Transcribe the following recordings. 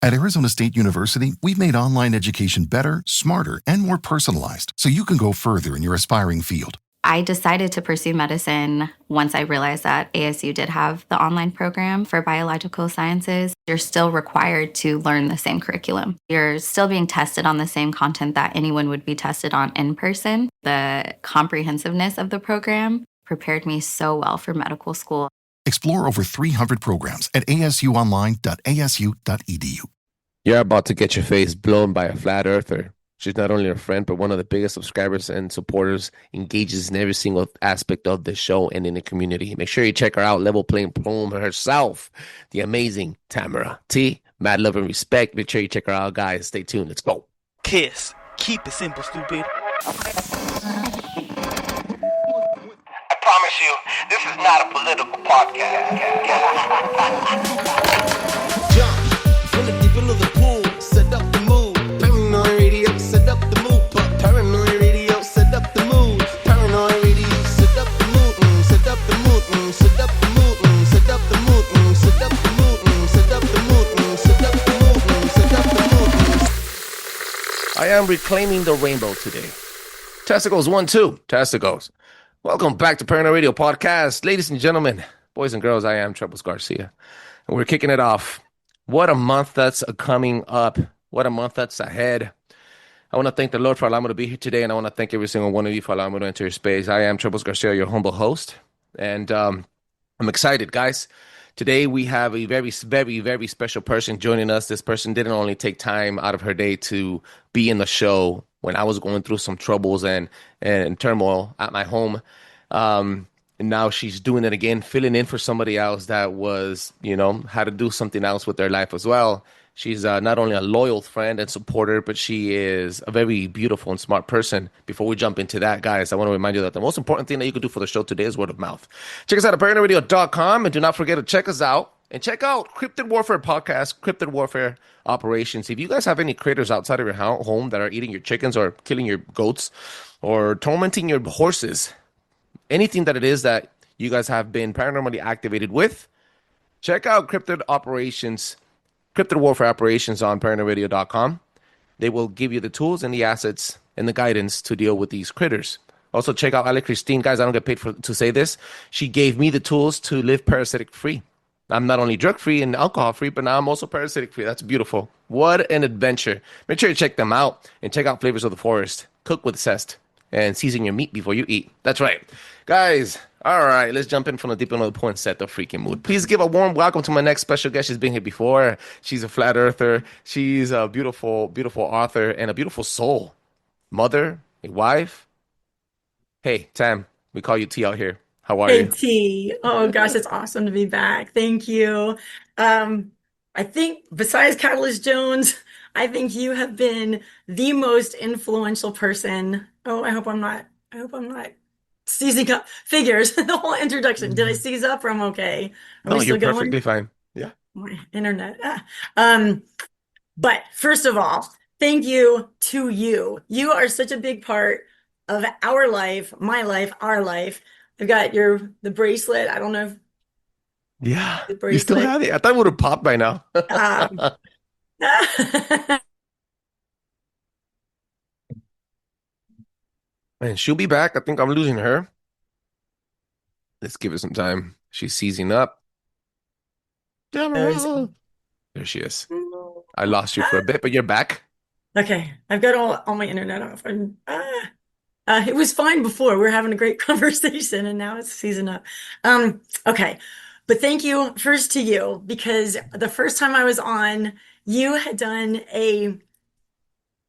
At Arizona State University, we've made online education better, smarter, and more personalized so you can go further in your aspiring field. I decided to pursue medicine once I realized that ASU did have the online program for biological sciences. You're still required to learn the same curriculum. You're still being tested on the same content that anyone would be tested on in person. The comprehensiveness of the program prepared me so well for medical school. Explore over 300 programs at asuonline.asu.edu. You're about to get your face blown by a flat earther. She's not only a friend, but one of the biggest subscribers and supporters, engages in every single aspect of the show and in the community. Make sure you check her out, Level Playing Plume herself, the amazing Tamara T. Mad love and respect. Make sure you check her out, guys. Stay tuned. Let's go. Kiss. Keep it simple, stupid. I promise you, this is not a political podcast. Jump from the deep end of the pool, set up the mood. Paranoid radio, set up the mood. Paranoid radio, set up the mood. Paranoid radio, set up the mood. Set up the mood. Set up the mood. Set up the mood. Set up the mood. Set up the mood. Set up the mood. Set up the mood. I am reclaiming the rainbow today. Testicles 1, 2. Testicles. Welcome back to Paranoid Radio Podcast. Ladies and gentlemen, boys and girls, I am Trebles Garcia. And we're kicking it off. What a month that's coming up. What a month that's ahead. I want to thank the Lord for allowing me to be here today, and I want to thank every single one of you for allowing me to enter your space. I am Trebles Garcia, your humble host, and I'm excited, guys. Today we have a very, very, very special person joining us. This person didn't only take time out of her day to be in the show when I was going through some troubles and turmoil at my home. And now she's doing it again, filling in for somebody else that was, had to do something else with their life as well. She's not only a loyal friend and supporter, but she is a very beautiful and smart person. Before we jump into that, guys, I want to remind you that the most important thing that you can do for the show today is word of mouth. Check us out at paranoidradio.com, and do not forget to check us out and check out Cryptid Warfare Podcast, Cryptid Warfare Operations. If you guys have any critters outside of your home that are eating your chickens or killing your goats or tormenting your horses, anything that it is that you guys have been paranormally activated with, check out Cryptid Warfare Operations on paranoidradio.com. They will give you the tools and the assets and the guidance to deal with these critters. Also, check out Ale Christine. Guys, I don't get paid to say this. She gave me the tools to live parasitic free. I'm not only drug free and alcohol free, but now I'm also parasitic free. That's beautiful. What an adventure. Make sure you check them out and check out Flavors of the Forest. Cook with zest and season your meat before you eat. That's right. Guys, all right, let's jump in from the deep end of the pool and set the freaking mood. Please give a warm welcome to my next special guest. She's been here before. She's a flat earther. She's a beautiful, beautiful author and a beautiful soul. Mother, a wife. Hey, Tam, we call you T out here. How are you? Hey T. Oh gosh, it's awesome to be back. Thank you. I think besides Catalyst Jones, I think you have been the most influential person. Oh, I hope I'm not seizing up figures. The whole introduction. Did I seize up or I'm okay? Are No, we still you're going? perfectly fine. Yeah. My internet. But first of all, thank you to you. You are such a big part of our life, my life, our life. I've got the bracelet. I don't know if Yeah. the You still bracelet. have it? I thought it would have popped by now. Um, And she'll be back. I think I'm losing her. Let's give it some time. She's seizing up. There's- There she is. I lost you for a bit, but you're back. Okay, I've got all my internet off. It was fine before. We were having a great conversation, and now it's season up. Okay, but thank you first to you, because the first time I was on, you had done a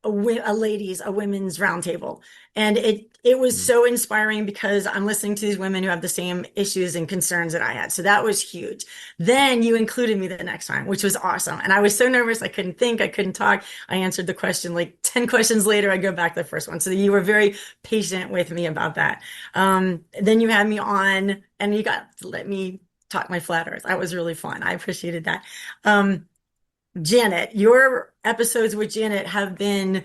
women's roundtable, and it was so inspiring because I'm listening to these women who have the same issues and concerns that I had. So that was huge. Then you included me the next time, which was awesome. And I was so nervous. I couldn't think. I couldn't talk. I answered the question like 10 questions later. I go back to the first one. So you were very patient with me about that. Then you had me on and you got to let me talk my flat earth. That was really fun. I appreciated that. Janet, your episodes with Janet have been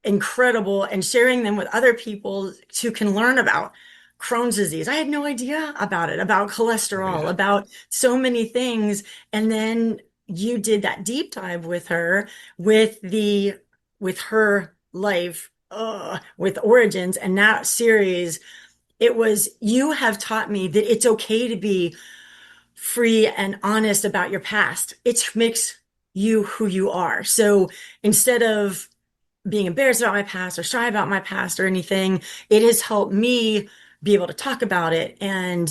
incredible, and sharing them with other people who can learn about Crohn's disease. I had no idea about it, about cholesterol, Yeah. about so many things. And then you did that deep dive with her with her life, with Origins, and that series, it was, you have taught me that it's okay to be free and honest about your past. It makes you who you are. So instead of being embarrassed about my past or shy about my past or anything, it has helped me be able to talk about it and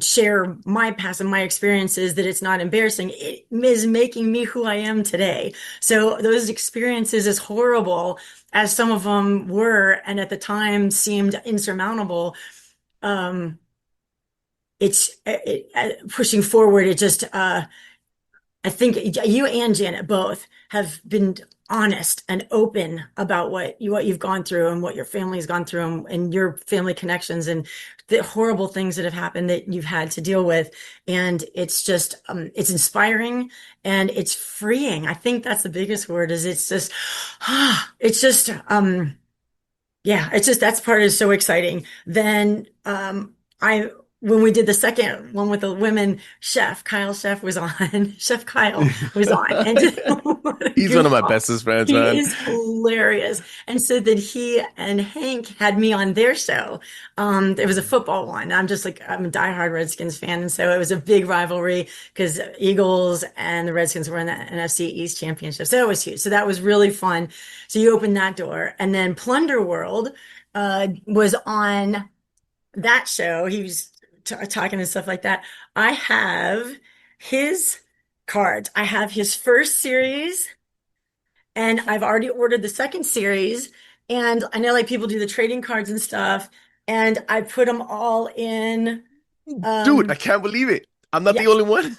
share my past and my experiences, that it's not embarrassing. It is making me who I am today. So those experiences, as horrible as some of them were, and at the time seemed insurmountable, um, pushing forward. It just, I think you and Janet both have been honest and open about what you've gone through and what your family's gone through, and your family connections and the horrible things that have happened that you've had to deal with. And it's just, it's inspiring and it's freeing. I think that's the biggest word, is it's just, it's just, yeah, it's just, that's part is so exciting. Then, I when we did the second one with the women, Kyle Chef was on. Chef Kyle was on, and just, what a He's one of my goofball. bestest friends, He man. is hilarious. And so that he and Hank had me on their show. It was a football one. I'm a diehard Redskins fan, and so it was a big rivalry because Eagles and the Redskins were in the NFC East Championship. So it was huge. So that was really fun. So you opened that door, and then Plunder World was on that show. He was talking and stuff like that. I have his cards. I have his first series, and I've already ordered the second series. And I know like people do the trading cards and stuff, and I put them all in. Dude, I can't believe it. I'm not the only one.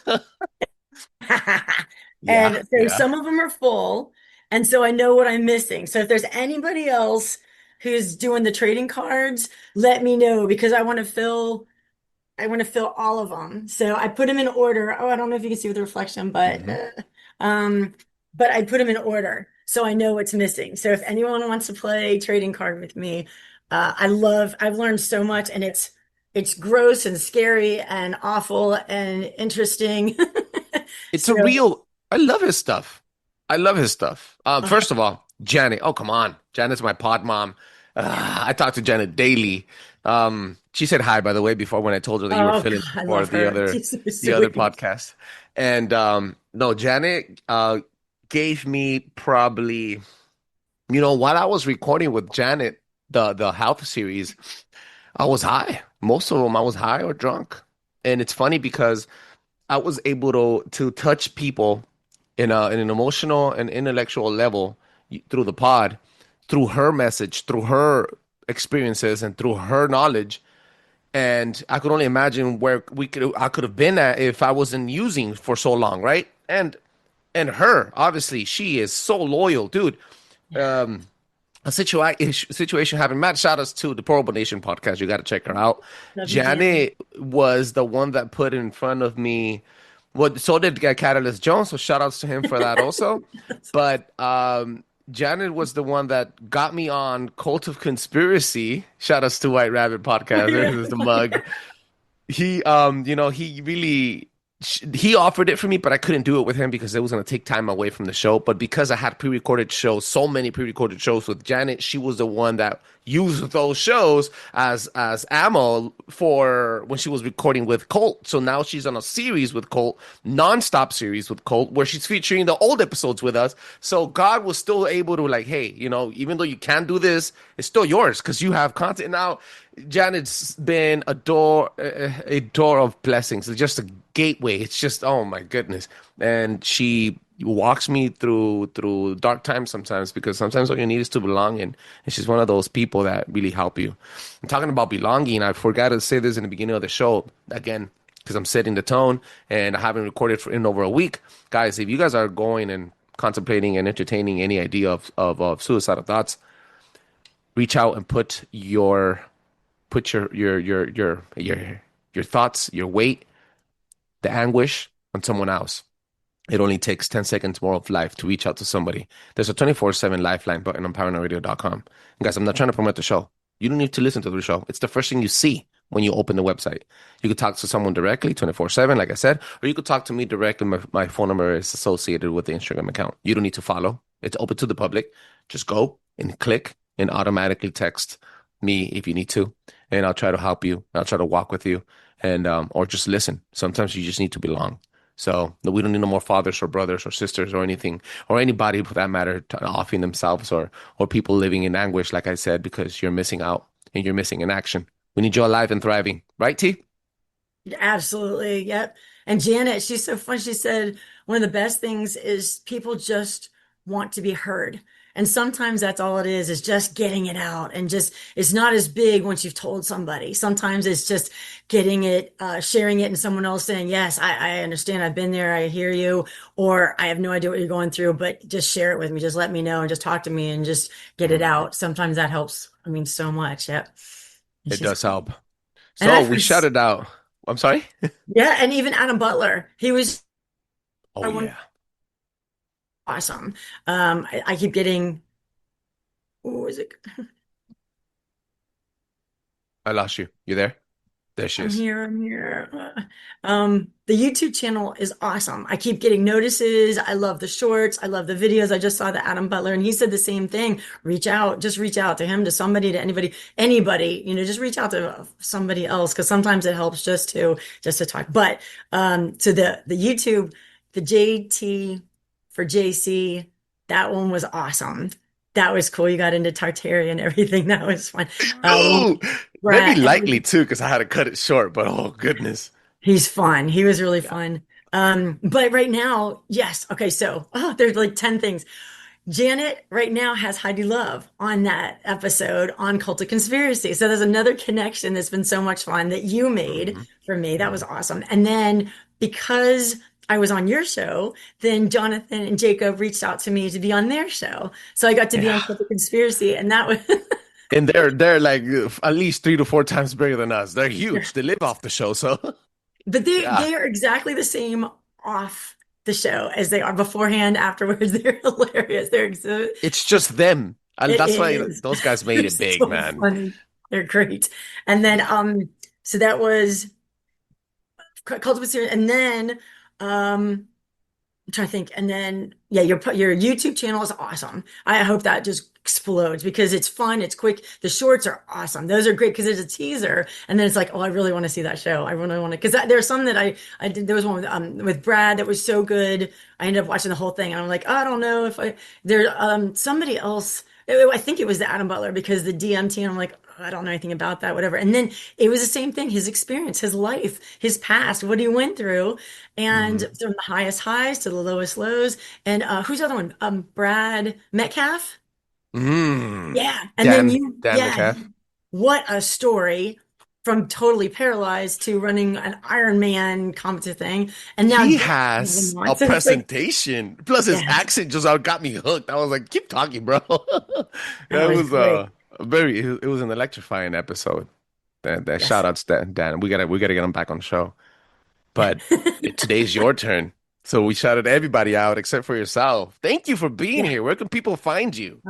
And so Yeah. some of them are full, and so I know what I'm missing. So if there's anybody else who's doing the trading cards, let me know, because I want to fill all of them. So I put them in order. Oh, I don't know if you can see with the reflection, but I put them in order so I know what's missing. So if anyone wants to play trading card with me, I've learned so much, and it's gross and scary and awful and interesting. It's So, a real, I love his stuff. I love his stuff. First of all, Janet. Oh, come on. Janet's my pod mom. I talk to Janet daily. She said hi, by the way, before, when I told her that you were filling God, I for love the her. other She's so the other sweet. podcast. And no, Janet gave me probably, while I was recording with Janet the health series, I was high. Most of them I was high or drunk. And it's funny because I was able to touch people in an emotional and intellectual level through the pod, through her message, through her experiences, and through her knowledge. And I could only imagine where I could have been at if I wasn't using for so long, right? And her, obviously, she is so loyal, dude. A situation happened. Matt, shout outs to the Portable Nation podcast. You got to check her out. Love you, Janet was the one that put in front of me. Well, so did Catalyst Jones. So shout outs to him for that also. But Janet was the one that got me on Cult of Conspiracy. Shout outs to White Rabbit podcast. This is the mug. He he really he offered it for me, but I couldn't do it with him because it was going to take time away from the show. But because I had pre-recorded shows, so many pre-recorded shows with Janet, she was the one that used those shows as ammo for when she was recording with Colt. So now she's on a series with Colt, non-stop series with Colt, where she's featuring the old episodes with us. So God was still able to, like, hey, even though you can't do this, it's still yours because you have content now. Janet's been a door of blessings. It's just a gateway. It's just, oh my goodness. And she walks me through dark times sometimes, because sometimes all you need is to belong. And she's one of those people that really help you. And talking about belonging, I forgot to say this in the beginning of the show again, because I'm setting the tone and I haven't recorded in over a week. Guys, if you guys are going and contemplating and entertaining any idea of suicidal thoughts, reach out and put your thoughts, your weight, the anguish on someone else. It only takes 10 seconds more of life to reach out to somebody. There's a 24/7 lifeline button on paranoidradio.com. And guys, I'm not trying to promote the show. You don't need to listen to the show. It's the first thing you see when you open the website. You could talk to someone directly 24/7, like I said, or you could talk to me directly. My phone number is associated with the Instagram account. You don't need to follow. It's open to the public. Just go and click and automatically text me if you need to, and I'll try to help you. I'll try to walk with you, and or just listen. Sometimes you just need to belong. So we don't need no more fathers or brothers or sisters or anything or anybody for that matter offing themselves or people living in anguish, like I said, because you're missing out and you're missing in action. We need you alive and thriving, right, T? Absolutely. Yep. And Janet, she's so fun. She said one of the best things is people just want to be heard. And sometimes that's all it is just getting it out and just, it's not as big once you've told somebody. Sometimes it's just getting it, sharing it and someone else saying, yes, I understand. I've been there. I hear you. Or I have no idea what you're going through, but just share it with me. Just let me know and just talk to me and just get it out. Sometimes that helps. I mean, so much. Yep. It's It just does help. And So I've we heard, shouted out. I'm sorry? yeah, and even Adam Butler, he was Oh, yeah. awesome. I keep getting, what was it? I lost you. You there? There she I'm is. here, I'm here. The YouTube channel is awesome. I keep getting notices. I love the shorts. I love the videos. I just saw the Adam Butler and he said the same thing. Just reach out to him, to somebody, to anybody, just reach out to somebody else. Cause sometimes it helps just to talk. But, so the YouTube, the JT for JC, that one was awesome. That was cool. You got into Tartaria and everything. That was fun. No, maybe Brad, lightly too, because I had to cut it short, but oh, goodness. he's fun. He was really Yeah. fun. But right now, yes. Okay. So, there's like 10 things. Janet right now has Heidi Love on that episode on Cult of Conspiracy. So there's another connection that's been so much fun that you made hmm for me. That was hmm awesome. And then because I was on your show, then Jonathan and Jacob reached out to me to be on their show. So I got to be Yeah. on Cult of Conspiracy, and that was And they're like at least 3 to 4 times bigger than us. They're huge. They live off the show, so but they yeah. they are exactly the same off the show as they are beforehand, afterwards. They're hilarious. They're so It's just them. And it that's why is. those guys made They're it big, so man. funny. They're great. And then Yeah. so that was Cultivated, and then I'm trying to think. And then, yeah, your YouTube channel is awesome. I hope that just explodes because it's fun. It's quick. The shorts are awesome. Those are great because there's a teaser, and then it's like, oh, I really want to see that show. I really want to because there's some that I did. There was one with Brad that was so good. I ended up watching the whole thing, and I'm like, oh, I don't know if there somebody else. I think it was the Adam Butler because the DMT, and I'm like, oh, I don't know anything about that, whatever. And then it was the same thing, his experience, his life, his past, what he went through. And hmm from the highest highs to the lowest lows. And who's the other one? Brad Metcalf. Mm. Yeah. And then Dan McCaff. what a story from totally paralyzed to running an Ironman competitive thing. And now He Dan has a it's like, presentation. Plus his yes, accent just got me hooked. I was like, keep talking, bro. that Yeah, it was was great. it was an electrifying episode. That Yes. shout outs to Dan. We gotta get him back on the show. But today's your turn. So we shouted everybody out except for yourself. Thank you for being Yeah. here. Where can people find you?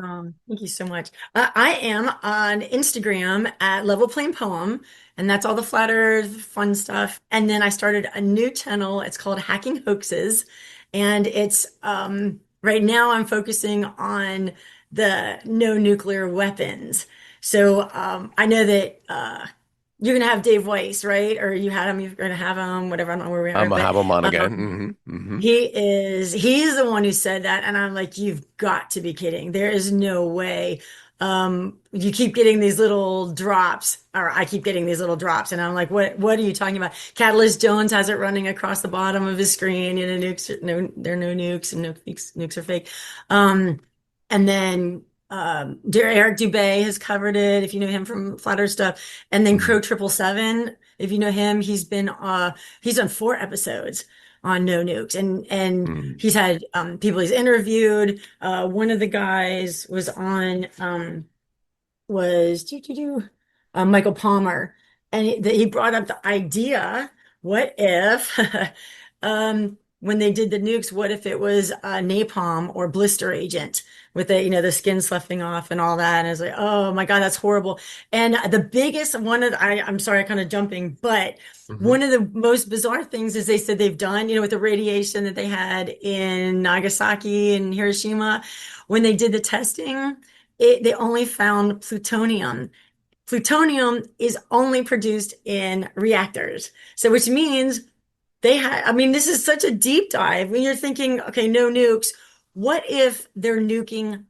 Thank you so much. I am on Instagram at Level Plain Poem, and that's all the flat earth, fun stuff. And then I started a new channel. It's called Hacking Hoaxes. And it's right now I'm focusing on the no nuclear weapons. So I know that you're gonna have Dave Weiss, right? Or you had him, you're gonna have him, whatever, I don't know where we I'm are, gonna but have him on again. um, Hmm he's the one who said that. And I'm like, you've got to be kidding. There is no way. You keep getting these little drops, or I keep getting these little drops. And I'm like, what are you talking about? Catalyst Jones has it running across the bottom of his screen. There are no nukes and nukes are fake. And then, Eric Dubay has covered it, if you know him from Flat Earth stuff. And then hmm Crow 777, if you know him, he's done 4 episodes on no nukes, and hmm he's had people he's interviewed. One of the guys was on was Michael Palmer, and he brought up the idea: what if when they did the nukes, what if it was napalm or blister agent with the skin sloughing off and all that? And it's like, oh my God, that's horrible. And the biggest one of I'm sorry, kind of jumping, but Mhm. one of the most bizarre things is they said they've done, with the radiation that they had in Nagasaki and Hiroshima, when they did the testing, they only found plutonium. Plutonium is only produced in reactors. So, which means I mean, this is such a deep dive when you're thinking, okay, no nukes. What if they're nuking?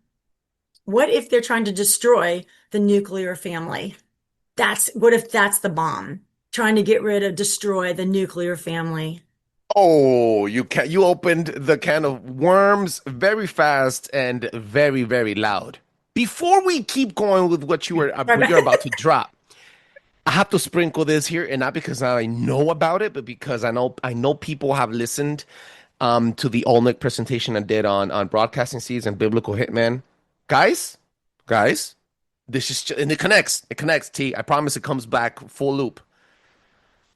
What if they're trying to destroy the nuclear family? What if that's the bomb? Trying to get rid of, destroy the nuclear family. Oh, you opened the can of worms very fast and very, very loud. Before we keep going with what you're about to drop, I have to sprinkle this here, and not because I know about it, but because I know people have listened to the Olnick presentation I did on broadcasting seeds and biblical hitman. Guys, this is and it connects. T, I promise it comes back full loop.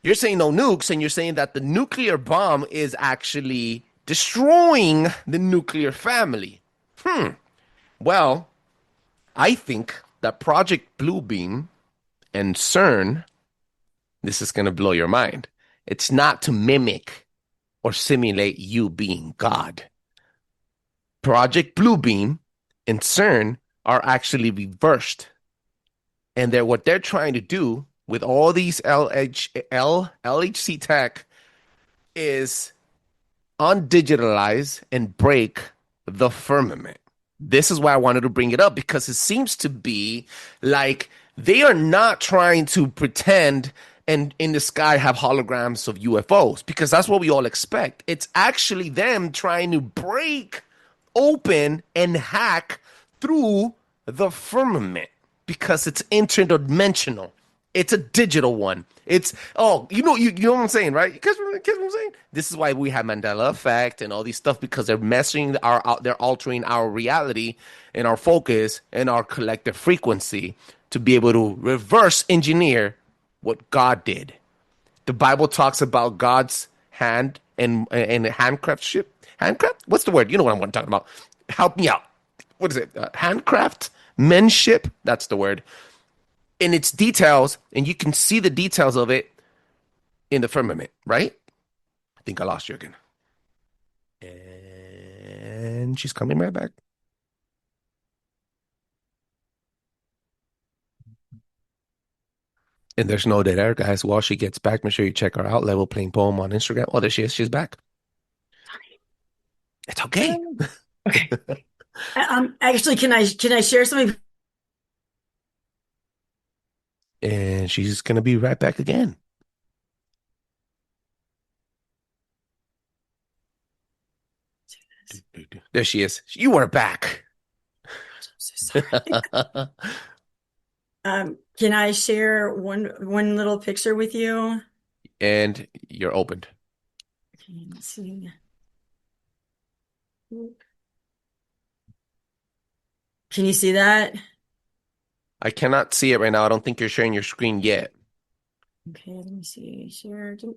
You're saying no nukes, and you're saying that the nuclear bomb is actually destroying the nuclear family. Well, I think that Project Bluebeam and CERN, this is going to blow your mind. It's not to mimic or simulate you being God. Project Bluebeam and CERN are actually reversed. And what they're trying to do with all these LHC tech is undigitalize and break the firmament. This is why I wanted to bring it up, because it seems to be like they are not trying to pretend and in the sky have holograms of UFOs, because that's what we all expect. It's actually them trying to break open and hack through the firmament because it's interdimensional. It's a digital one. You know what I'm saying, right? You guys get what I'm saying? This is why we have Mandela effect and all these stuff, because they're they're altering our reality and our focus and our collective frequency to be able to reverse engineer what God did. The Bible talks about God's hand and handcraftship. Handcraft? What's the word? You know what I'm talking about. Help me out. What is it? Handcraft? Menship? That's the word. In its details, and you can see the details of it in the firmament, right? I think I lost you again. And she's coming right back. And there's no dead air, guys. While she gets back, make sure you check her out. Level Playing Poem on Instagram. Oh, there she is. She's back. It's okay. Okay. Actually, can I share something? And she's gonna be right back again. There she is. You are back. I'm so sorry. Can I share one little picture with you? And you're opened. Okay, let's see. Can you see that? I cannot see it right now. I don't think you're sharing your screen yet. Okay, let me see. Share. Here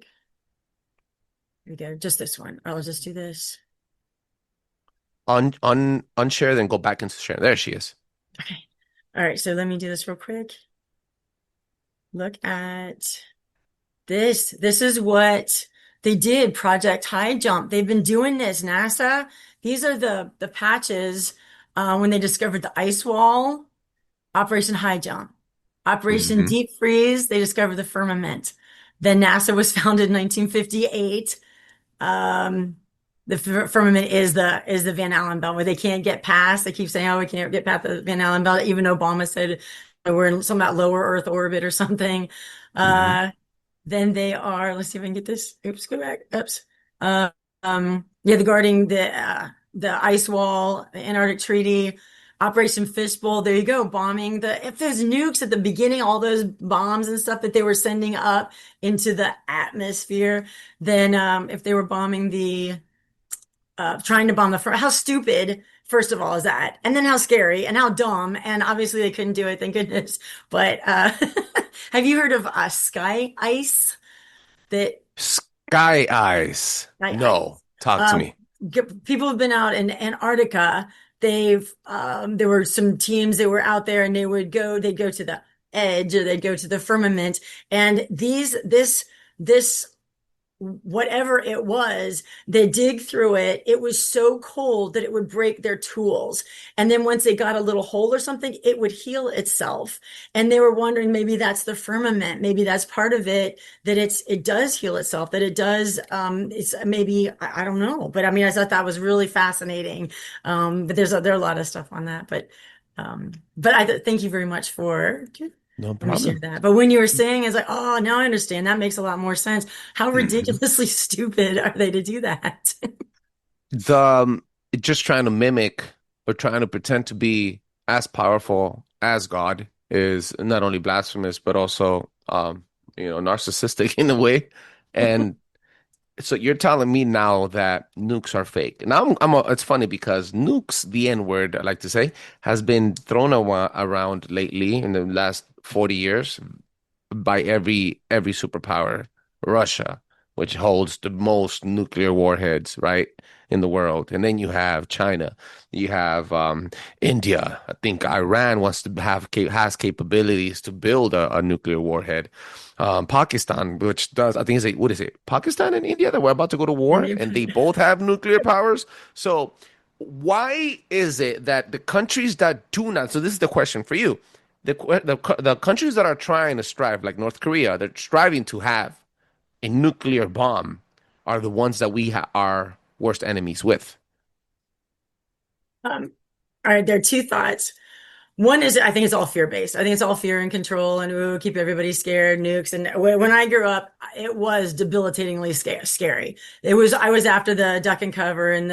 we go. Just this one. I'll just do this. Unshare, then go back into share. There she is. Okay. All right. So let me do this real quick. Look at this. This is what they did. Project High Jump. They've been doing this. NASA. These are the patches when they discovered the ice wall. Operation High Jump. Operation Deep Freeze. They discovered the firmament. Then NASA was founded in 1958. The firmament is the Van Allen belt, where they can't get past. They keep saying, "Oh, we can't get past the Van Allen belt." Even Obama said we're in some about lower Earth orbit or something. Then they are. Let's see if I can get this. Oops, go back. Oops. Yeah, guarding the ice wall, the Antarctic Treaty, Operation Fishbowl. There you go, bombing if there's nukes at the beginning, all those bombs and stuff that they were sending up into the atmosphere. Then if they were bombing trying to bomb how stupid, first of all, is that? And then how scary and how dumb. And obviously they couldn't do it, thank goodness. But have you heard of sky ice? Sky Eyes. Sky No. ice. Talk to me. People have been out in Antarctica. There were some teams that were out there and they'd go to the edge or they'd go to the firmament. And this whatever it was, they dig through it. It was so cold that it would break their tools. And then once they got a little hole or something, it would heal itself. And they were wondering, maybe that's the firmament. Maybe that's part of it, that it does heal itself, that it does, it's maybe, I don't know. But I mean, I thought that was really fascinating. But there are a lot of stuff on that, but thank you very much for No let me share problem. that. But when you were saying, it's like, oh, now I understand. That makes a lot more sense. How ridiculously stupid are they to do that? The just trying to mimic or trying to pretend to be as powerful as God is not only blasphemous but also narcissistic in a way. And so you're telling me now that nukes are fake. Now it's funny because nukes, the N word, I like to say, has been thrown around lately in the last 40 years by every superpower. Russia, which holds the most nuclear warheads, right, in the world. And then you have China. You have India. I think Iran wants to has capabilities to build a nuclear warhead. Pakistan, which does, I think what is it? Pakistan and India that we're about to go to war, and they both have nuclear powers. So why is it that the countries that do not? So this is the question for you: the countries that are trying to strive, like North Korea, they're striving to have a nuclear bomb, are the ones that we are worst enemies with. All right, there are two thoughts. One is, I think it's all fear-based. I think it's all fear and control and ooh, keep everybody scared, nukes. And when I grew up, it was debilitatingly scary. I was after the duck and cover and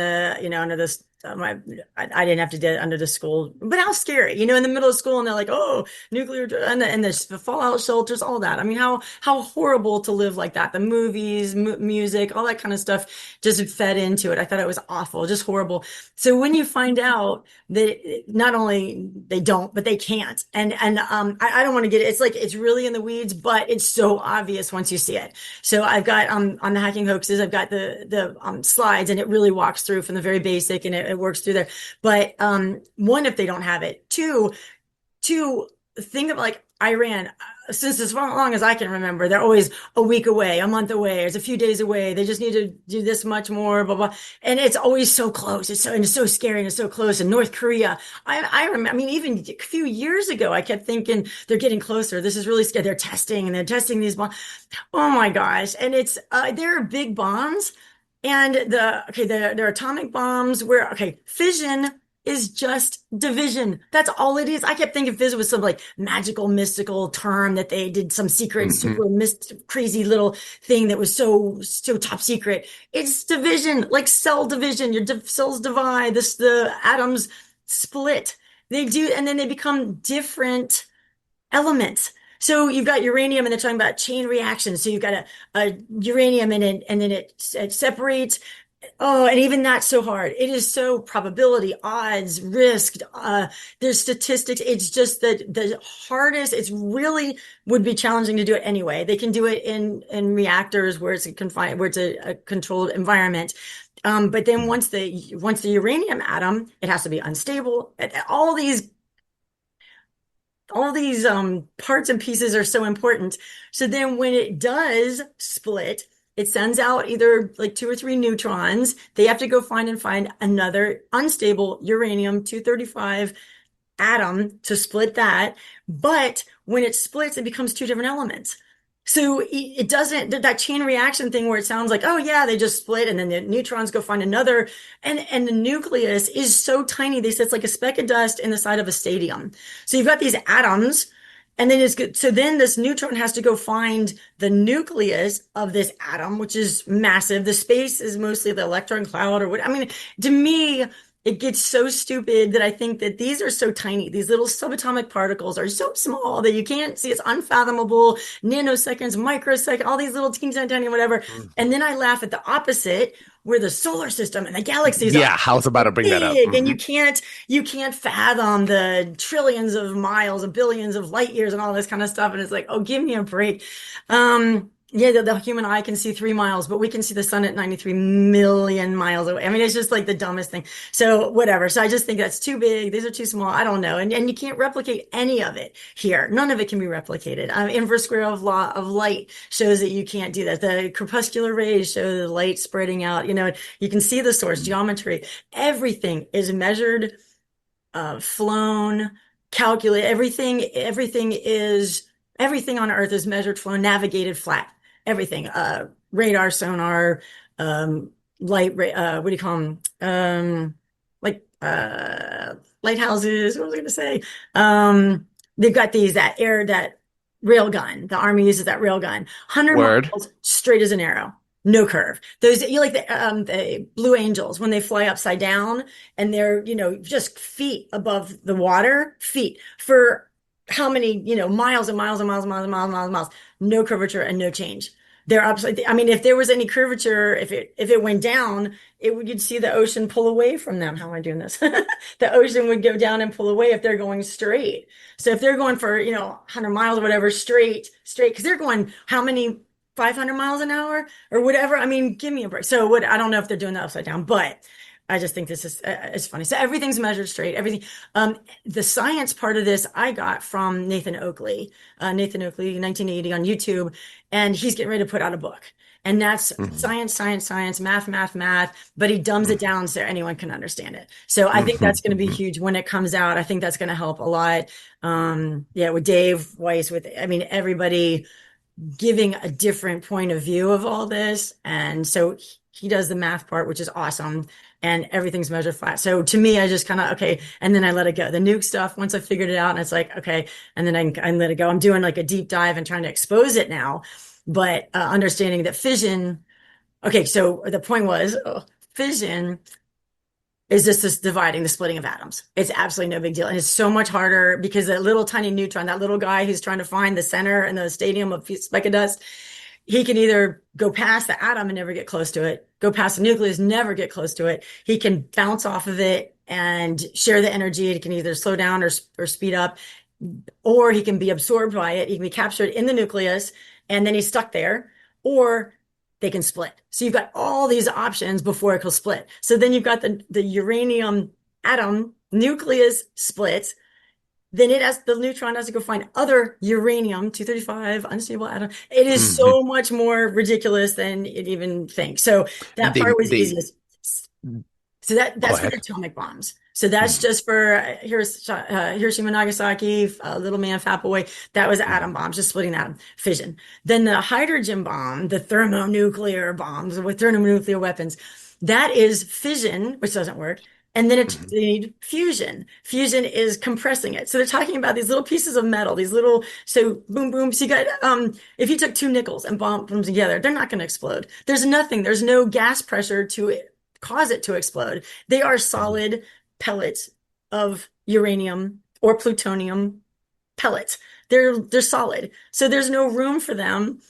under this, I didn't have to do it under the school, but how scary, in the middle of school and they're like, oh, nuclear, and the fallout shelters, all that. I mean, how horrible to live like that. The movies, music, all that kind of stuff just fed into it. I thought it was awful, just horrible. So when you find out that not only they don't, but they can't, and I don't want to get it. It's like, it's really in the weeds, but it's so obvious once you see it. So I've got, on the hacking hoaxes, I've got the slides, and it really walks through from the very basic, and it works through there. But one, if they don't have it, two, think of like Iran. Since as long as I can remember, they're always a week away, a month away, it's a few days away. They just need to do this much more, blah, blah. And it's always so close. It's so scary and it's so close. And North Korea, I remember, I mean, even a few years ago, I kept thinking they're getting closer. This is really scary. They're testing these bombs. Oh my gosh. And it's, there are big bombs. And there are atomic bombs fission is just division. That's all it is. I kept thinking fission was some like magical, mystical term that they did some secret, super crazy little thing that was so top secret. It's division, like cell division. Your cells divide, the atoms split. They do, and then they become different elements. So you've got uranium, and they're talking about chain reactions. So you've got a uranium in it, and then it separates. Oh, and even that's so hard. It is so probability, odds, risk. There's statistics. It's just that the hardest. It's really would be challenging to do it anyway. They can do it in reactors where it's confined, where it's a controlled environment. But then once the uranium atom, it has to be unstable. All these parts and pieces are so important. So then when it does split, it sends out either like 2 or 3 neutrons. They have to go find another unstable uranium-235 atom to split that. But when it splits, it becomes 2 different elements. So it doesn't, that chain reaction thing where it sounds like, oh yeah, they just split and then the neutrons go find another. And the nucleus is so tiny. They say it's like a speck of dust in the side of a stadium. So you've got these atoms, and then so then this neutron has to go find the nucleus of this atom, which is massive. The space is mostly the electron cloud or what. I mean, to me, it gets so stupid that I think that these are so tiny. These little subatomic particles are so small that you can't see. It's unfathomable, nanoseconds, microseconds, all these little teeny tiny whatever. And then I laugh at the opposite, where the solar system and the galaxies are I was about to bring that up. And you can't fathom the trillions of miles, of billions of light years and all this kind of stuff. And it's like, oh, give me a break. Yeah, the human eye can see 3 miles, but we can see the sun at 93 million miles away. I mean, it's just like the dumbest thing. So whatever. So I just think that's too big. These are too small. I don't know. And you can't replicate any of it here. None of it can be replicated. Inverse square of law of light shows that you can't do that. The crepuscular rays show the light spreading out. You can see the source, geometry. Everything is measured, flown, calculated. Everything on Earth is measured, flown, navigated, flat. Everything, radar, sonar, what do you call them? Like, lighthouses. What was I going to say? They've got that rail gun. The Army uses that rail gun. 100 Word. miles straight as an arrow. No curve. Those, like the Blue Angels, when they fly upside down and they're, just feet above the water, feet for how many, miles and miles and miles and miles and miles and miles and miles, no curvature and no change. They're upside. I mean, if there was any curvature, if it went down, you'd see the ocean pull away from them. How am I doing this? The ocean would go down and pull away if they're going straight. So if they're going for, 100 miles or whatever, straight, because they're going how many, 500 miles an hour or whatever. I mean, give me a break. So I don't know if they're doing that upside down, but I just think this is it's funny. So everything's measured straight. Everything. The science part of this I got from Nathan Oakley. Nathan Oakley, 1980 on YouTube, and he's getting ready to put out a book. And that's science, math, but he dumbs it down so anyone can understand it. So I think that's going to be huge when it comes out. I think that's going to help a lot. With Dave Weiss, everybody giving a different point of view of all this. And so he does the math part, which is awesome. And everything's measured flat. So to me, I just kind of, okay. And then I let it go. The nuke stuff, once I figured it out, and it's like, okay. And then I let it go. I'm doing like a deep dive and trying to expose it now. But understanding that fission, okay. So the point was fission is just this dividing, the splitting of atoms. It's absolutely no big deal. And it's so much harder because that little tiny neutron, that little guy who's trying to find the center in the stadium of speck of dust, he can either go past the atom and never get close to it, go past the nucleus, never get close to it. He can bounce off of it and share the energy. It can either slow down or speed up, or he can be absorbed by it. He can be captured in the nucleus and then he's stuck there, or they can split. So you've got all these options before it will split. So then you've got the uranium atom nucleus splits. Then the neutron has to go find other uranium-235 unstable atom. It is so much more ridiculous than it even thinks. So that part was easiest. So that's for atomic bombs. So that's just for Hiroshima, Nagasaki, Little Man, Fat Boy. That was atom bombs, just splitting atom, fission. Then the hydrogen bomb, the thermonuclear bombs with thermonuclear weapons, that is fission, which doesn't work. And then they need fusion. Fusion is compressing it. So they're talking about these little pieces of metal, so boom, boom. So you got, if you took two nickels and bombed them together, they're not going to explode. There's no gas pressure to cause it to explode. They are solid pellets of uranium or plutonium pellets. They're solid. So there's no room for them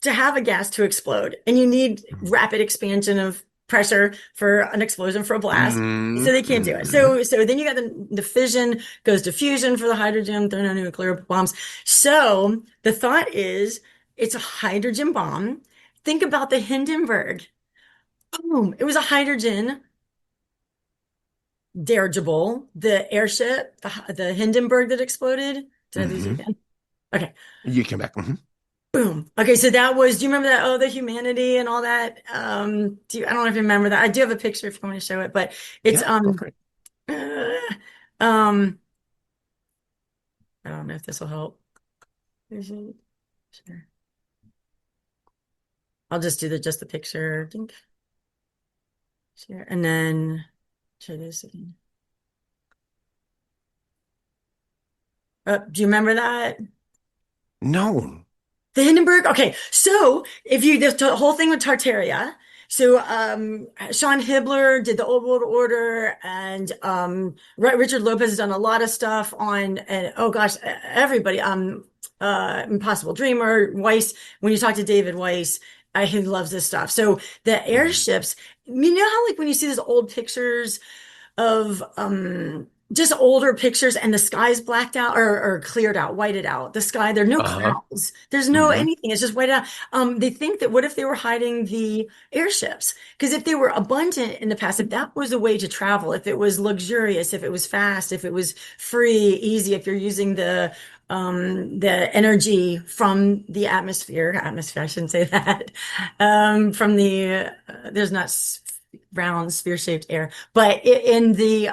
to have a gas to explode. And you need rapid expansion of pressure for an explosion, for a blast. So they can't do it. So then you got the fission goes to fusion for the hydrogen thermonuclear bombs. So the thought is it's a hydrogen bomb. Think about the Hindenburg. Boom. It was a hydrogen dirigible, the airship, the Hindenburg that exploded. Did I lose you again? Okay. You came back. Boom. Okay, so do you remember that? Oh, the humanity and all that. I don't know if you remember that. I do have a picture if you want to show it, but it's I don't know if this will help. Sure. I'll just do just the picture. Share, and then show this again. Do you remember that? No. The Hindenburg? Okay, so the whole thing with Tartaria. So Sean Hibbler did the Old World Order, and Richard Lopez has done a lot of stuff on, everybody. Impossible Dreamer, Weiss. When you talk to David Weiss, he loves this stuff. So the airships, you know how like when you see those old pictures of just older pictures, and the sky's blacked out or cleared out, whited out. The sky, there are no Uh-huh. clouds. There's no Hmm. anything. It's just whited out. They think that what if they were hiding the airships? Because if they were abundant in the past, if that was a way to travel, if it was luxurious, if it was fast, if it was free, easy, if you're using the energy from the atmosphere, I shouldn't say that, from the there's not round sphere-shaped air, but in the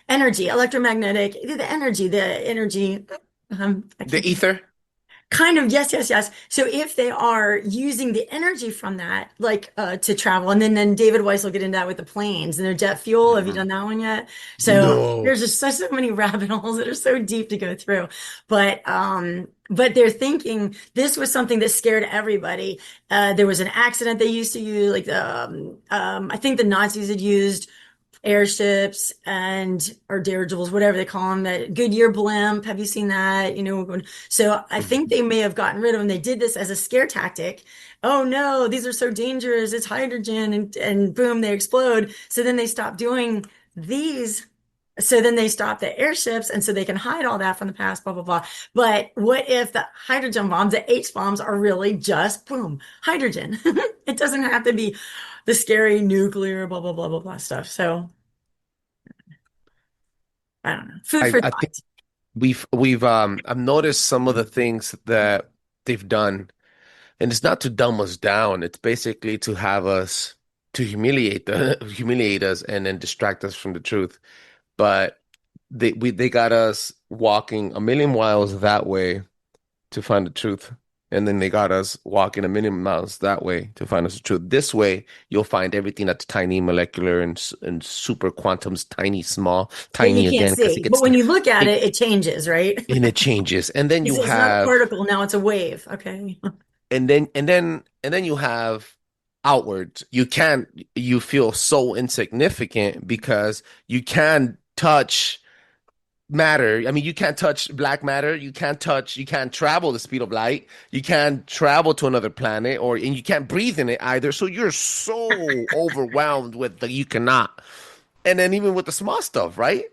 energy, electromagnetic, the energy, I The can't think. ether. Kind of, yes, yes, yes. So if they are using the energy from that, like to travel, and then David Weiss will get into that with the planes and their jet fuel. Have you Mhm. done that one yet? So No. there's just so many rabbit holes that are so deep to go through. But they're thinking this was something that scared everybody. There was an accident they used to use, like I think the Nazis had used airships and or dirigibles, whatever they call them, that Goodyear blimp. Have you seen that? So I think Mhm. they may have gotten rid of them. They did this as a scare tactic. Oh no, these are so dangerous. It's hydrogen, and boom, they explode. So then they stopped doing these. So then they stop the airships, and so they can hide all that from the past, blah, blah, blah. But what if the hydrogen bombs, the H bombs, are really just boom, hydrogen? It doesn't have to be the scary nuclear, blah, blah, blah, blah, blah stuff. So I don't know. Food for I think thought. we've I've noticed some of the things that they've done, and it's not to dumb us down. It's basically to have us to humiliate us and then distract us from the truth. But they got us walking a million miles that way to find the truth. And then they got us walking a million miles that way to find us the truth. This way, you'll find everything that's tiny, molecular, and super quantum's tiny, small, That you tiny can't again, because see. But when you look at it, it changes, right? it changes. And then you It's not a have particle, now it's a wave. Okay. and then you have outwards. You feel so insignificant because you can touch matter. I mean, you can't touch black matter. You can't travel the speed of light. You can't travel to another planet, and you can't breathe in it either. So you're so overwhelmed with the you cannot. And then even with the small stuff, right?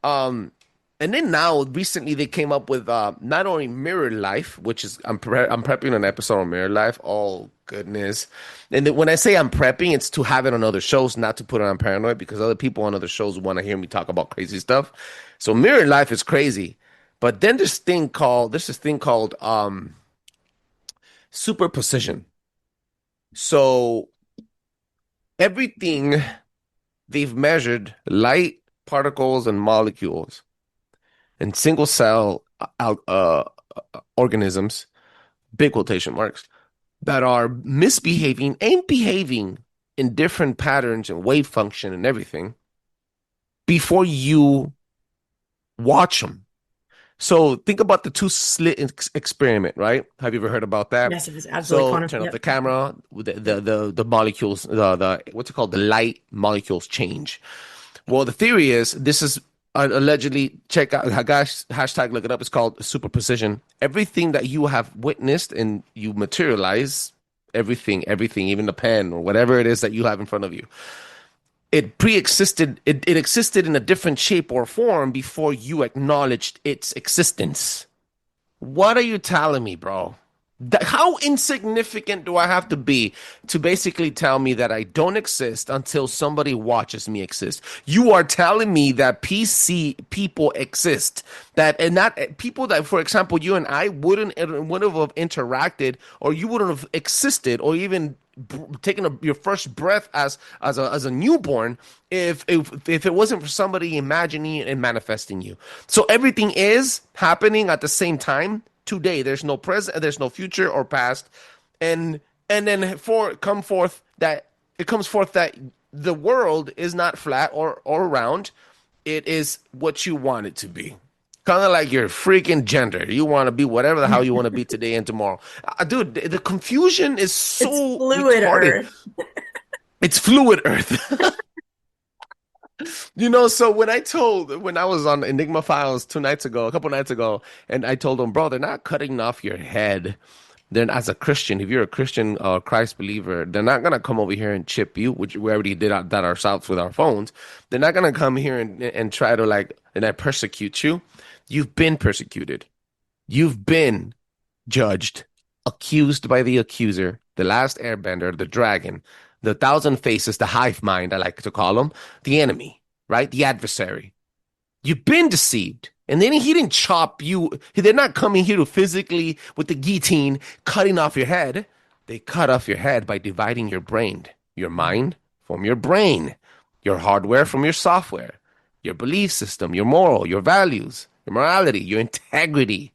Um, and then now recently they came up with not only mirror life, which is I'm prepping an episode on mirror life. Oh goodness! And then when I say I'm prepping, it's to have it on other shows, not to put it on Paranoid, because other people on other shows want to hear me talk about crazy stuff. So mirror life is crazy, but then there's this thing called super precision. So everything they've measured light particles and molecules and single cell organisms, big quotation marks, that are misbehaving and behaving in different patterns and wave function and everything before you watch them. So think about the two slit experiment, right? Have you ever heard about that? Yes, it is absolutely So quantum. turn off Yep. the camera, the molecules, the what's it called? The light molecules change. Well, the theory is this is allegedly, check out hashtag look it up. It's called super precision. Everything that you have witnessed and you materialize, everything, even the pen or whatever it is that you have in front of you, it pre-existed. It existed in a different shape or form before you acknowledged its existence. What are you telling me, bro? How insignificant do I have to be to basically tell me that I don't exist until somebody watches me exist? You are telling me that PC people exist, that and not people that, for example, you and I wouldn't have interacted, or you wouldn't have existed, or even taken your first breath as a newborn if it wasn't for somebody imagining and manifesting you. So everything is happening at the same time today. There's no present, there's no future or past, and then it comes forth that the world is not flat or round. It is what you want it to be. Kind of like your freaking gender. You want to be whatever the hell you want to be today and tomorrow. Dude, the confusion is It's so fluid retarded. Earth. It's fluid Earth. So when I was on Enigma Files a couple nights ago, and I told them, bro, they're not cutting off your head. then as a Christian, if you're a Christian or Christ believer, they're not going to come over here and chip you, which we already did that ourselves with our phones. They're not going to come here and try to and persecute you. You've been persecuted. You've been judged, accused by the accuser, the last airbender, the dragon, the thousand faces, the hive mind, I like to call him, the enemy, right? The adversary. You've been deceived. And then he didn't chop you. They're not coming here to physically, with the guillotine, cutting off your head. They cut off your head by dividing your brain, your mind from your brain, your hardware from your software, your belief system, your moral, your values, your morality, your integrity,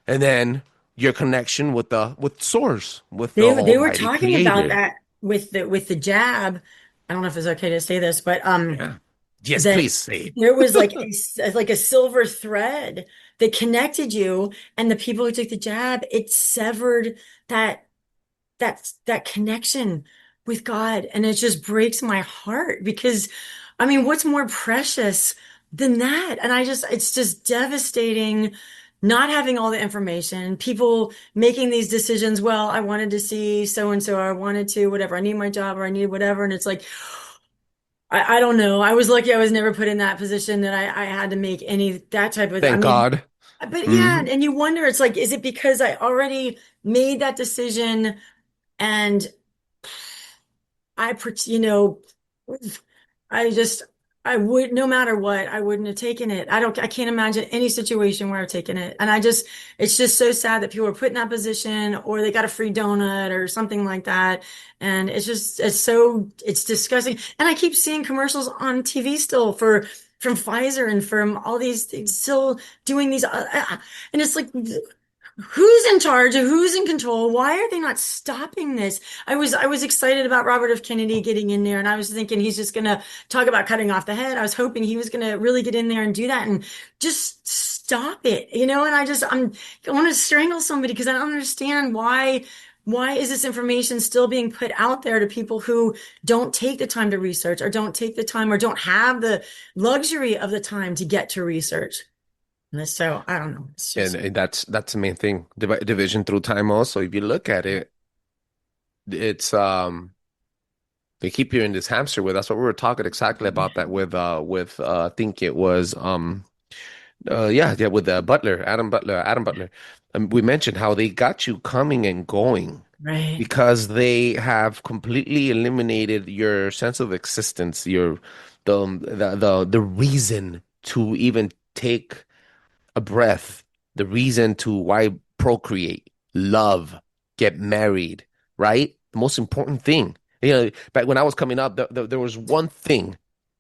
and then your connection with source, with the They were Almighty talking Creator. about that with the jab. I don't know if it's okay to say this, but Yeah. Yes, that please say it. there was like a silver thread that connected you and the people who took the jab. It severed that connection with God, and it just breaks my heart because, I mean, what's more precious than that? And it's just devastating not having all the information, people making these decisions. Well, I wanted to see so and so, I wanted to whatever, I need my job or I need whatever, and it's like, I don't know. I was lucky I was never put in that position that I had to make that type of, Thank God. But yeah, and you wonder, it's like, is it because I already made that decision and I would, no matter what, I wouldn't have taken it. I can't imagine any situation where I've taken it. And it's just so sad that people are put in that position or they got a free donut or something like that. And it's disgusting. And I keep seeing commercials on TV still from Pfizer and from all these things still doing these, and it's like, who's in charge? Who's in control? Why are they not stopping this? I was excited about Robert F. Kennedy getting in there, and I was thinking he's just going to talk about cutting off the head. I was hoping he was going to really get in there and do that and just stop it, And I want to strangle somebody because I don't understand why is this information still being put out there to people who don't take the time to research or don't take the time or don't have the luxury of the time to get to research. So I don't know. It's just... And that's the main thing. Division through time. Also, if you look at it, it's they keep you in this hamster wheel. That's what we were talking exactly about that with I think it was with Butler, Adam Butler. We mentioned how they got you coming and going. Right. Because they have completely eliminated your sense of existence, the reason to even take a breath, the reason to why procreate, love, get married, right? The most important thing. Back when I was coming up, there was one thing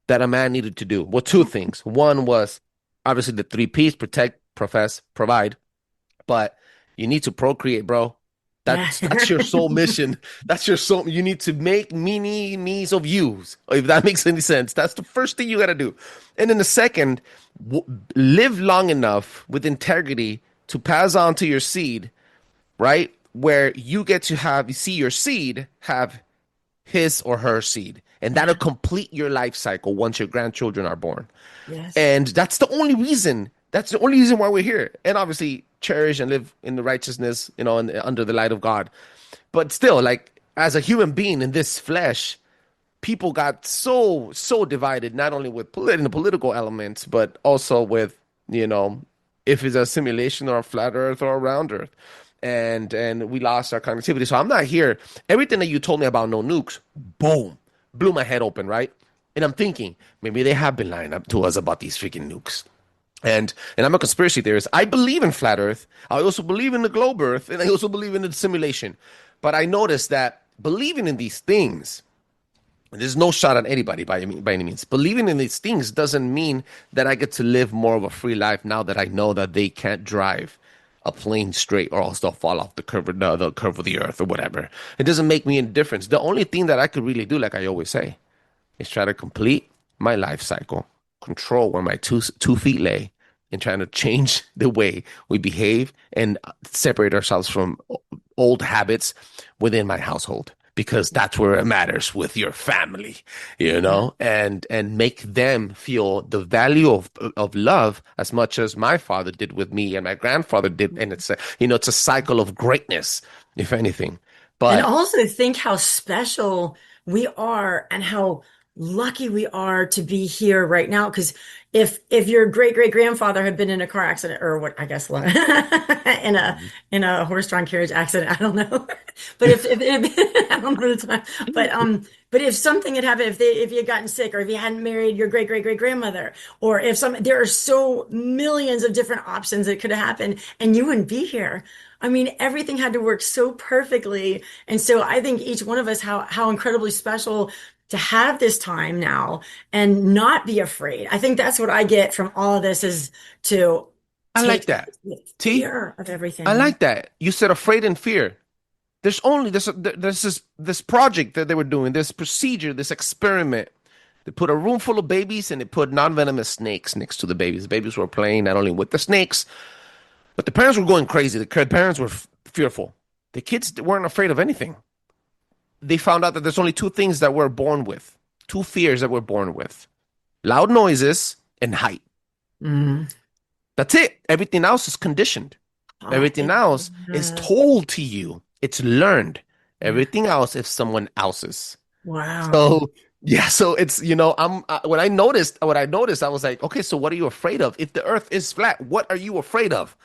that a man needed to do. Well, two things. One was obviously the 3 Ps: protect, profess, provide. But you need to procreate, bro. That's your sole mission. That's your soul. You need to make me's of yous, if that makes any sense. That's the first thing you got to do. And then the second, live long enough with integrity to pass on to your seed, right? Where you get to see your seed have his or her seed. And that'll complete your life cycle once your grandchildren are born. Yes. And that's the only reason. That's the only reason why we're here. And obviously cherish and live in the righteousness, and under the light of God. But still, like, as a human being in this flesh, people got so divided, not only with in the political elements, but also with, if it's a simulation or a flat earth or a round earth. And we lost our connectivity. So I'm not here. Everything that you told me about no nukes, boom, blew my head open, right? And I'm thinking, maybe they have been lying up to us about these freaking nukes. And I'm a conspiracy theorist. I believe in flat earth. I also believe in the globe earth, and I also believe in the simulation. But I noticed that believing in these things, there's no shot at anybody by any means. Believing in these things doesn't mean that I get to live more of a free life now that I know that they can't drive a plane straight or else they'll fall off the curve of the earth or whatever. It doesn't make me any difference. The only thing that I could really do, like I always say, is try to complete my life cycle, control where my two feet lay, and trying to change the way we behave and separate ourselves from old habits within my household. because that's where it matters with your family, and make them feel the value of love as much as my father did with me and my grandfather did. And it's a cycle of greatness, if anything. And But also think how special we are and how lucky we are to be here right now. Because if your great great grandfather had been in a car accident or what I guess in a horse-drawn carriage accident, I don't know. But if I don't know the time. But if something had happened, if you had gotten sick or if you hadn't married your great great great grandmother, or if there are so millions of different options that could have happened and you wouldn't be here. I mean, everything had to work so perfectly. And so I think each one of us, how incredibly special to have this time now and not be afraid. I think that's what I get from all of this is to I like take that. the T, fear of I everything. like that. You said afraid and fear. There's this project that they were doing, this procedure, this experiment. They put a room full of babies and they put non-venomous snakes next to the babies. The babies were playing not only with the snakes, but the parents were going crazy. The parents were fearful. The kids weren't afraid of anything. They found out that there's only two things that we're born with, two fears that we're born with: loud noises and height. Mm. That's it. Everything else is conditioned. Oh, Everything else is told to you. It's learned. Everything else is someone else's. wow. So yeah, so it's when I noticed what I noticed, I was like, okay, so what are you afraid of? If the Earth is flat, what are you afraid of?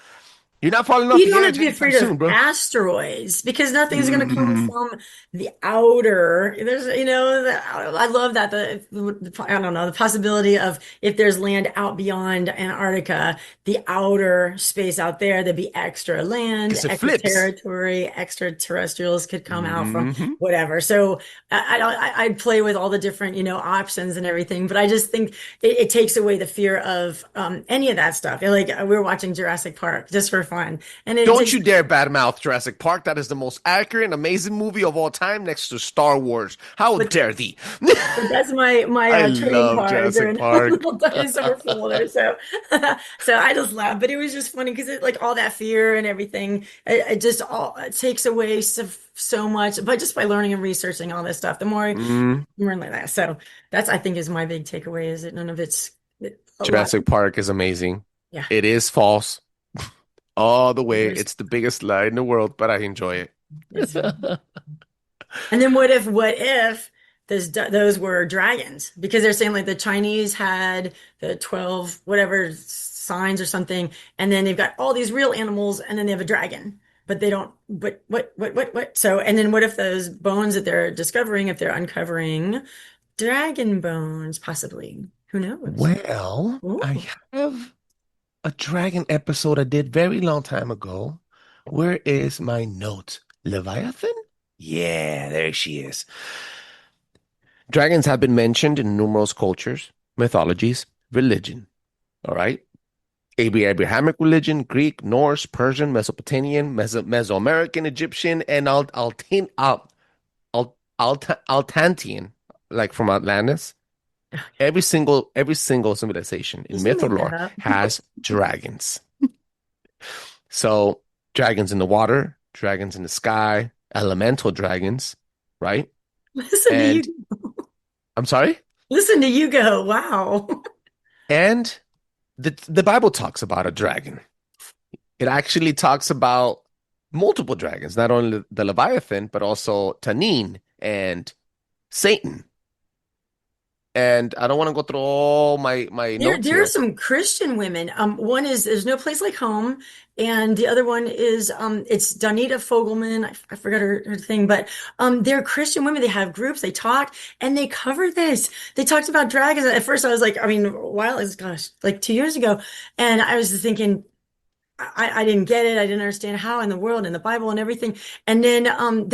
You're not falling off You the don't have edge to be anytime afraid soon, of bro. asteroids because nothing's going to come Mm, from the outer. I love that I don't know the possibility of if there's land out beyond Antarctica, the outer space out there, there'd be extra land, because it extra flips. territory, extraterrestrials could come out from Hmm. whatever. So I'd play with all the different options and everything, but I just think it takes away the fear of any of that stuff. Like we were watching Jurassic Park just for fun. And it Don't takes you dare badmouth Jurassic Park. That is the most accurate and amazing movie of all time next to Star Wars. How but dare thee? but that's my I trading love cards are Jurassic in a Park. little dinosaur folder. So so I just laugh. But it was just funny because it like all that fear and everything, it just all it takes away so much. But just by learning and researching all this stuff, the more I Mm, learn like that. So that's I think is my big takeaway is that none of it's a lot. Jurassic Park is amazing. Yeah. It is false all the way. There's It's the biggest lie in the world, but I enjoy it's it. And then what if those were dragons? Because they're saying like the Chinese had the 12 whatever signs or something, and then they've got all these real animals, and then they have a dragon. But they don't, but what? So, and then what if those bones that they're discovering, if they're uncovering dragon bones, possibly? Who knows? Well, I Ooh. have a dragon episode I did very long time ago. Where is my note? Leviathan? Yeah, there she is. Dragons have been mentioned in numerous cultures, mythologies, religion. All right. Abrahamic religion, Greek, Norse, Persian, Mesopotamian, Mesoamerican, Egyptian, and Altantian, like from Atlantis. Every single civilization You in still myth or make that lore up. has dragons. So dragons in the water, dragons in the sky, elemental dragons, right? Listen to And you. I'm sorry? Listen to you go. Wow. And the Bible talks about a dragon. It actually talks about multiple dragons, not only the Leviathan, but also Tanin and Satan. And I don't want to go through all my notes There are here. some Christian women. One is There's No Place Like Home, and the other one is it's Donita Fogelman. I forgot her thing, but they're Christian women. They have groups, they talk, and they cover this. They talked about dragons. At first, I was like, I mean, a while is gosh, like 2 years ago, and I was thinking. I didn't get it. I didn't understand how in the world and the Bible and everything. And then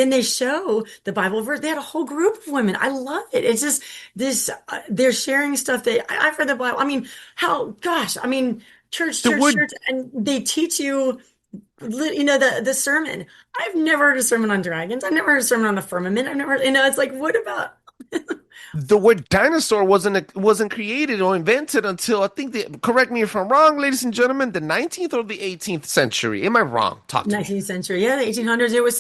they show the Bible verse. They had a whole group of women. I love it. It's just this, they're sharing stuff that I've read the Bible. I mean, gosh, I mean, church, The church, word church, and they teach you, the sermon. I've never heard a sermon on dragons. I've never heard a sermon on the firmament. I've never, it's like, what about The word dinosaur wasn't created or invented until I think correct me if I'm wrong, ladies and gentlemen, the 19th or the 18th century. Am I wrong? Talk to me. 19th century, yeah, the 1800s. It was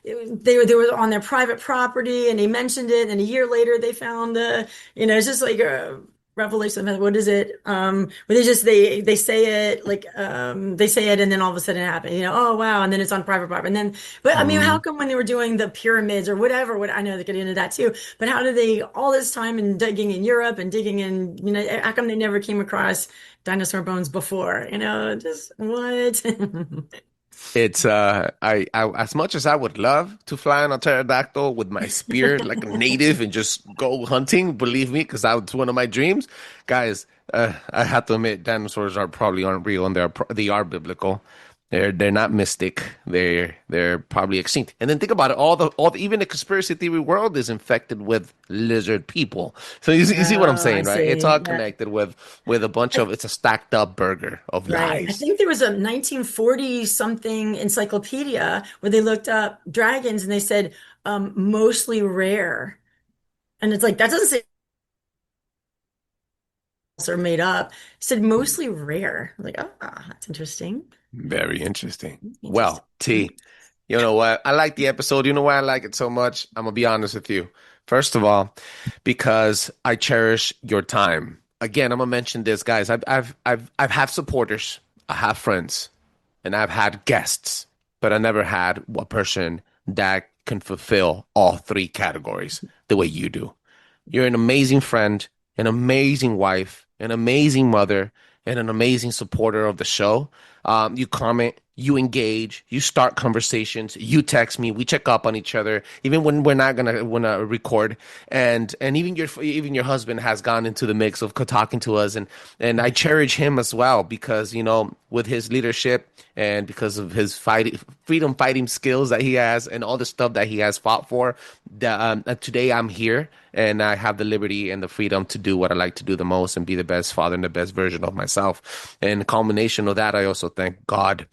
they were on their private property, and they mentioned it, and a year later they found it's just like a revelation. What is it? Where they say it like they say it, and then all of a sudden it happened. Oh wow, and then it's on private property, and then but I mean, how Mm. come when they were doing the pyramids or whatever? What I know they get into that too, but how did they all this time and digging in Europe and digging in, how come they never came across dinosaur bones before? Just what? It's I as much as I would love to fly on a pterodactyl with my spear like a native and just go hunting, believe me, because that's one of my dreams, guys. I have to admit, dinosaurs aren't real, and they are biblical. They're not mystic. They're probably extinct. And then think about it. Even the conspiracy theory world is infected with lizard people. So you see what I'm Oh, I saying, right? It's see. all Yeah. connected with a bunch of. It's a stacked up burger of Right. I lies. think there was a 1940 something encyclopedia where they looked up dragons and they said mostly rare. And it's like that doesn't say are made up. It said mostly rare. I'm like, oh, that's interesting. Very interesting. Interesting. Well, T, you know what? I like the episode. You know why I like it so much? I'm gonna be honest with you. First of all, because I cherish your time. Again, I'm gonna mention this, guys. I've had supporters, I have friends, and I've had guests, but I never had a person that can fulfill all three categories the way you do. You're an amazing friend, an amazing wife, an amazing mother, and an amazing supporter of the show. You comment, you engage, you start conversations, you text me, we check up on each other, even when we're not gonna wanna record. And even your husband has gone into the mix of talking to us, and I cherish him as well because with his leadership and because of his freedom fighting skills that he has and all the stuff that he has fought for. Today I'm here and I have the liberty and the freedom to do what I like to do the most and be the best father and the best version of myself. And the culmination of that, I also thank God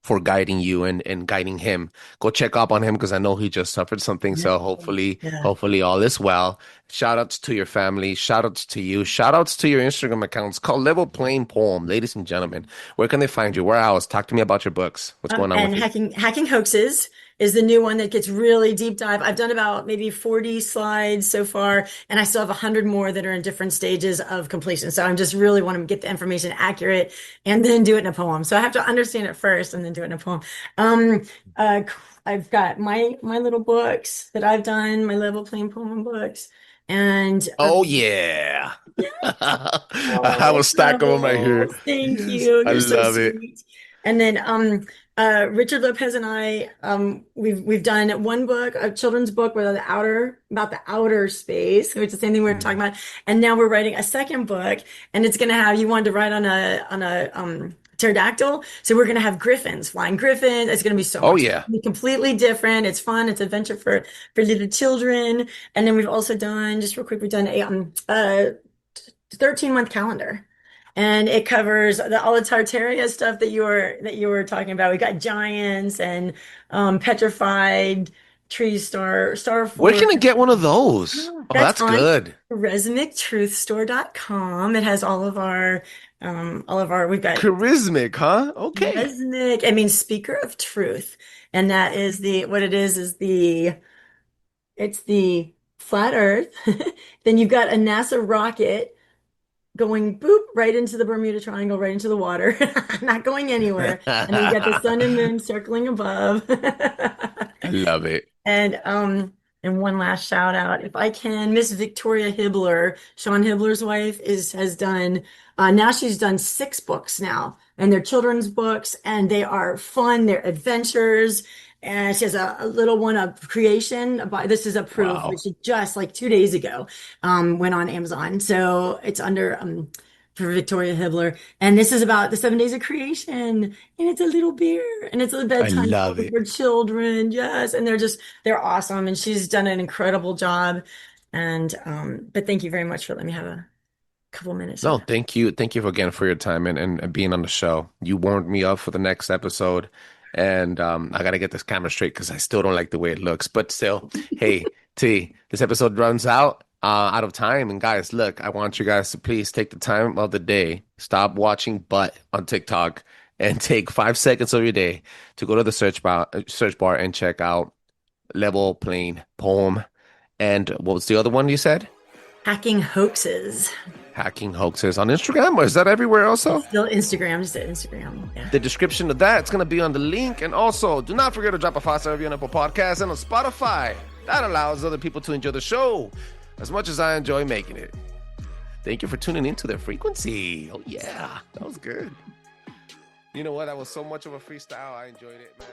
for guiding you and guiding him. Go check up on him because I know he just suffered something. Yeah. So hopefully, Yeah. hopefully all is well. Shout outs to your family. Shout outs to you. Shout outs to your Instagram accounts called Level Plain Poem. Ladies and gentlemen, where can they find you? Where else? Talk to me about your books. What's going on And with you? hacking hoaxes is the new one that gets really deep dive. I've done about maybe 40 slides so far, and I still have 100 more that are in different stages of completion. So I'm just really want to get the information accurate and then do it in a poem. So I have to understand it first and then do it in a poem. Um, uh, I've got my little books that I've done, my level plain poem books, and Oh, yeah. I have a oh, stack of them right here. thank you. I You're so love it. sweet. And then Richard Lopez and I we've done one book, a children's book with about the outer space, which is the same thing we were talking about. And now we're writing a second book, and it's gonna have you wanted to write on a pterodactyl. So we're gonna have griffins, flying griffins. It's gonna be so Oh, much. yeah. It's gonna be completely different. It's fun, it's adventure for little children. And then we've also done, just real quick, we've done a 13-month calendar. And it covers all the Tartaria stuff that you were talking about. We got giants and petrified trees, star Where can forest. I get one of those? Oh, That's that's on good. resmictruthstore.com. It has all of our we've got Charismatic, huh? Okay. Resnick, I mean, speaker of truth. And that is what it is it's the flat earth. Then you've got a NASA rocket going boop right into the Bermuda Triangle, right into the water, not going anywhere. And then you got the sun and moon circling above. I love it. And one last shout out, if I can, Miss Victoria Hibbler, Sean Hibbler's wife, has done now she's done 6 books now, and they're children's books, and they are fun, they're adventures. And she has a little one of creation. This is approved, Wow. which just like 2 days ago went on Amazon. So it's under for Victoria Hibbler. And this is about the 7 days of creation. And it's a little bear. And it's a I bedtime love story it. for children. Yes. And they're awesome. And she's done an incredible job. And but thank you very much for letting me have a couple minutes of No, that. thank you. Thank you again for your time and being on the show. You warmed me up for the next episode. And I got to get this camera straight because I still don't like the way it looks. But still, hey, T, this episode runs out of time. And guys, look, I want you guys to please take the time of the day. Stop watching butt on TikTok and take 5 seconds of your day to go to the search bar and check out Level Plain Poem. And what was the other one you said? Hacking hoaxes. Hacking hoaxes on Instagram, or is that everywhere also? Still Instagram, just Instagram. Yeah. The description of that's going to be on the link. And also, do not forget to drop a 5-star review on Apple Podcasts and on Spotify. That allows other people to enjoy the show as much as I enjoy making it. Thank you for tuning into their frequency. Oh, yeah. That was good. You know what? That was so much of a freestyle. I enjoyed it, man.